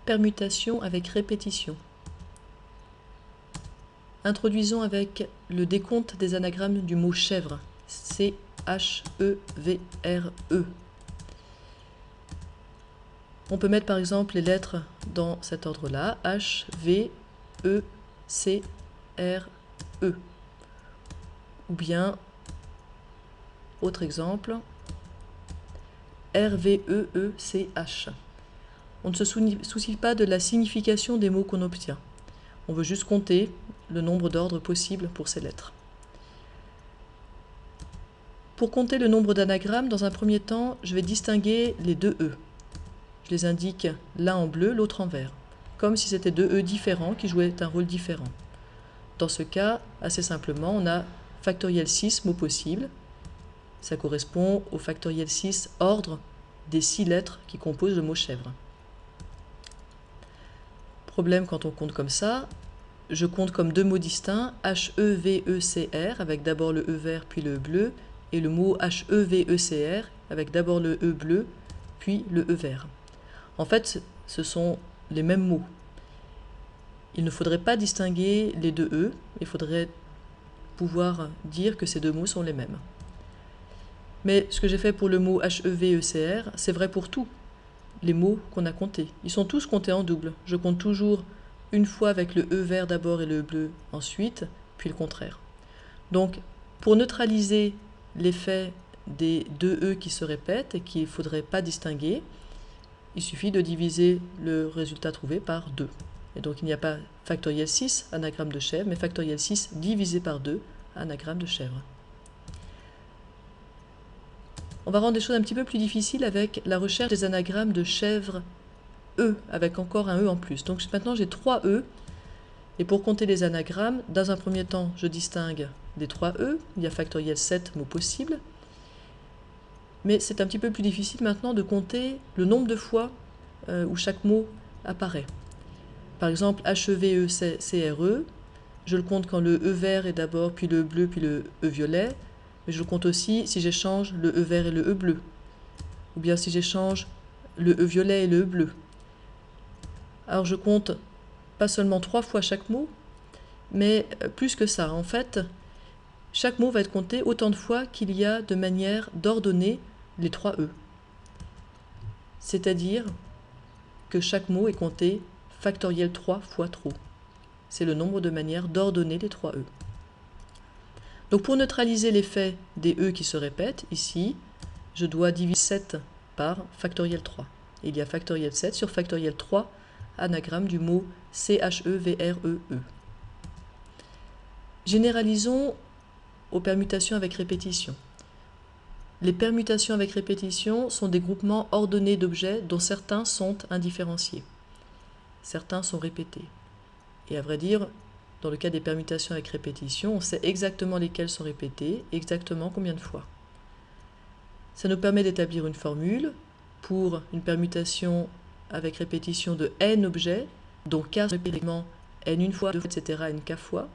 permutation avec répétition. Introduisons avec le décompte des anagrammes du mot chèvre, C-H-E-V-R-E. On peut mettre par exemple les lettres dans cet ordre-là, H, V, E, C, R, E. Ou bien, autre exemple, R, V, E, E, C, H. On ne se soucie pas de la signification des mots qu'on obtient. On veut juste compter le nombre d'ordres possibles pour ces lettres. Pour compter le nombre d'anagrammes, dans un premier temps, je vais distinguer les deux E. Je les indique l'un en bleu, l'autre en vert, comme si c'était deux E différents qui jouaient un rôle différent. Dans ce cas, assez simplement, on a factoriel 6 mots possibles. Ça correspond au factoriel 6 ordre des 6 lettres qui composent le mot chèvre. Problème quand on compte comme ça, je compte comme deux mots distincts, H-E-V-E-C-R, avec d'abord le E vert puis le E bleu, et le mot H-E-V-E-C-R, avec d'abord le E bleu puis le E vert. En fait, ce sont les mêmes mots. Il ne faudrait pas distinguer les deux E, il faudrait pouvoir dire que ces deux mots sont les mêmes. Mais ce que j'ai fait pour le mot H-E-V-E-C-R, c'est vrai pour tous les mots qu'on a comptés. Ils sont tous comptés en double. Je compte toujours une fois avec le E vert d'abord et le E bleu ensuite, puis le contraire. Donc, pour neutraliser l'effet des deux E qui se répètent et qu'il ne faudrait pas distinguer, il suffit de diviser le résultat trouvé par 2. Et donc il n'y a pas factoriel 6, anagramme de chèvre, mais factoriel 6 divisé par 2, anagramme de chèvre. On va rendre les choses un petit peu plus difficiles avec la recherche des anagrammes de chèvre E, avec encore un E en plus. Donc maintenant j'ai 3 E, et pour compter les anagrammes, dans un premier temps, je distingue les 3 E, il y a factoriel 7 mots possibles, mais c'est un petit peu plus difficile maintenant de compter le nombre de fois où chaque mot apparaît. Par exemple, H-E-V-E-C-R-E, je le compte quand le E vert est d'abord, puis le E bleu, puis le E violet, mais je le compte aussi si j'échange le E vert et le E bleu, ou bien si j'échange le E violet et le E bleu. Alors je compte pas seulement 3 fois chaque mot, mais plus que ça. En fait, chaque mot va être compté autant de fois qu'il y a de manière d'ordonner les 3 E. C'est-à-dire que chaque mot est compté factoriel 3 fois trop. C'est le nombre de manières d'ordonner les 3 E. Donc pour neutraliser l'effet des E qui se répètent, ici, je dois diviser 7 par factoriel 3. Et il y a factoriel 7 sur factoriel 3, anagramme du mot C-H-E-V-R-E-E. Généralisons aux permutations avec répétition. Les permutations avec répétition sont des groupements ordonnés d'objets dont certains sont indifférenciés. Certains sont répétés. Et à vrai dire, dans le cas des permutations avec répétition, on sait exactement lesquelles sont répétées, exactement combien de fois. Ça nous permet d'établir une formule pour une permutation avec répétition de n objets, dont k répétitions n une fois, 2 fois, etc., n k fois.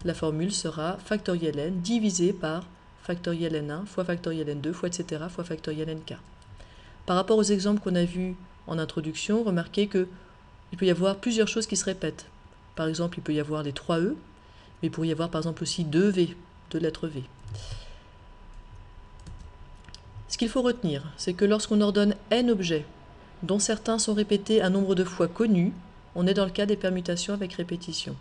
La formule sera factoriel n divisé par factoriel n1 fois factoriel n2 fois, etc., fois factoriel nk. Par rapport aux exemples qu'on a vus en introduction, remarquez qu'il peut y avoir plusieurs choses qui se répètent. Par exemple, il peut y avoir les 3 E, mais il pourrait y avoir par exemple aussi 2 V, 2 lettres V. Ce qu'il faut retenir, c'est que lorsqu'on ordonne n objets, dont certains sont répétés un nombre de fois connu, on est dans le cas des permutations avec répétition.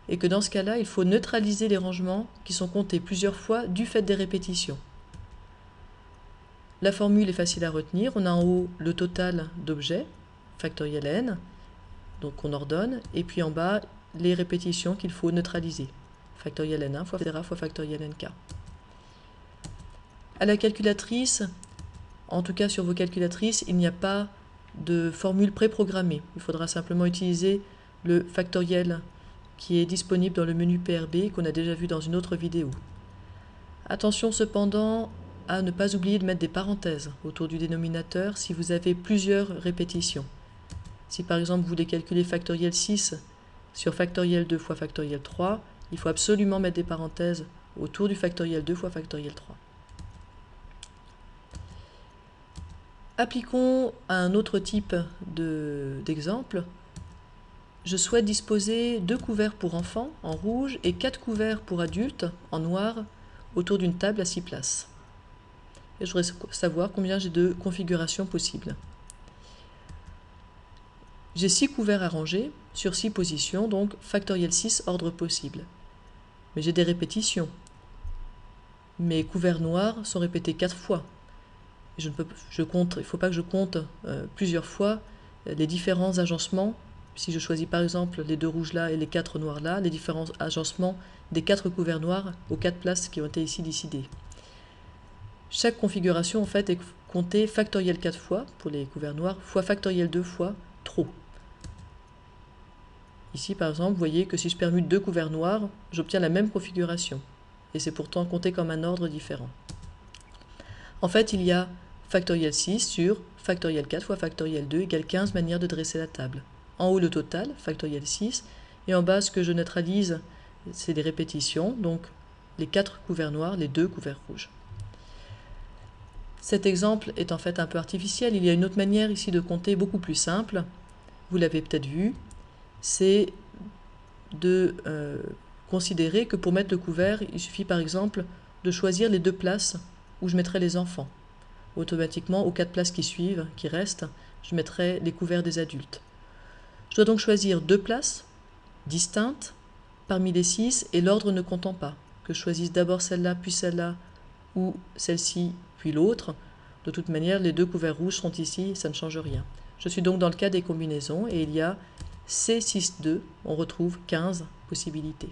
Et que dans ce cas-là, il faut neutraliser les rangements qui sont comptés plusieurs fois du fait des répétitions. La formule est facile à retenir. On a en haut le total d'objets, factoriel n, donc on ordonne, et puis en bas, les répétitions qu'il faut neutraliser, factoriel n1 fois, etc., fois factoriel nk. À la calculatrice, en tout cas sur vos calculatrices, il n'y a pas de formule préprogrammée. Il faudra simplement utiliser le factoriel qui est disponible dans le menu PRB qu'on a déjà vu dans une autre vidéo. Attention cependant à ne pas oublier de mettre des parenthèses autour du dénominateur si vous avez plusieurs répétitions. Si par exemple vous voulez calculer factoriel 6 sur factoriel 2 fois factoriel 3, il faut absolument mettre des parenthèses autour du factoriel 2 fois factoriel 3. Appliquons un autre type d'exemple. Je souhaite disposer 2 couverts pour enfants en rouge et 4 couverts pour adultes en noir autour d'une table à 6 places. Et je voudrais savoir combien j'ai de configurations possibles. J'ai 6 couverts à ranger sur 6 positions, donc factoriel 6 ordre possible. Mais j'ai des répétitions. Mes couverts noirs sont répétés 4 fois. Il ne faut pas que je compte plusieurs fois les différents agencements. Si je choisis par exemple les 2 rouges là et les 4 noirs là, les différents agencements des 4 couverts noirs aux 4 places qui ont été ici décidées. Chaque configuration en fait est comptée factoriel 4 fois pour les couverts noirs, fois factoriel 2 fois trop. Ici par exemple, vous voyez que si je permute 2 couverts noirs, j'obtiens la même configuration. Et c'est pourtant compté comme un ordre différent. En fait, il y a factoriel 6 sur factoriel 4 fois factoriel 2 égale 15 manières de dresser la table. En haut, le total, factoriel 6, et en bas, ce que je neutralise, c'est des répétitions, donc les 4 couverts noirs, les 2 couverts rouges. Cet exemple est en fait un peu artificiel. Il y a une autre manière ici de compter, beaucoup plus simple. Vous l'avez peut-être vu, c'est de considérer que pour mettre le couvert, il suffit par exemple de choisir les 2 places où je mettrai les enfants. Automatiquement, aux 4 places qui suivent, qui restent, je mettrai les couverts des adultes. Je dois donc choisir 2 places distinctes parmi les 6 et l'ordre ne comptant pas. Que je choisisse d'abord celle-là, puis celle-là, ou celle-ci, puis l'autre. De toute manière, les 2 couverts rouges sont ici, ça ne change rien. Je suis donc dans le cas des combinaisons et il y a C6-2, on retrouve 15 possibilités.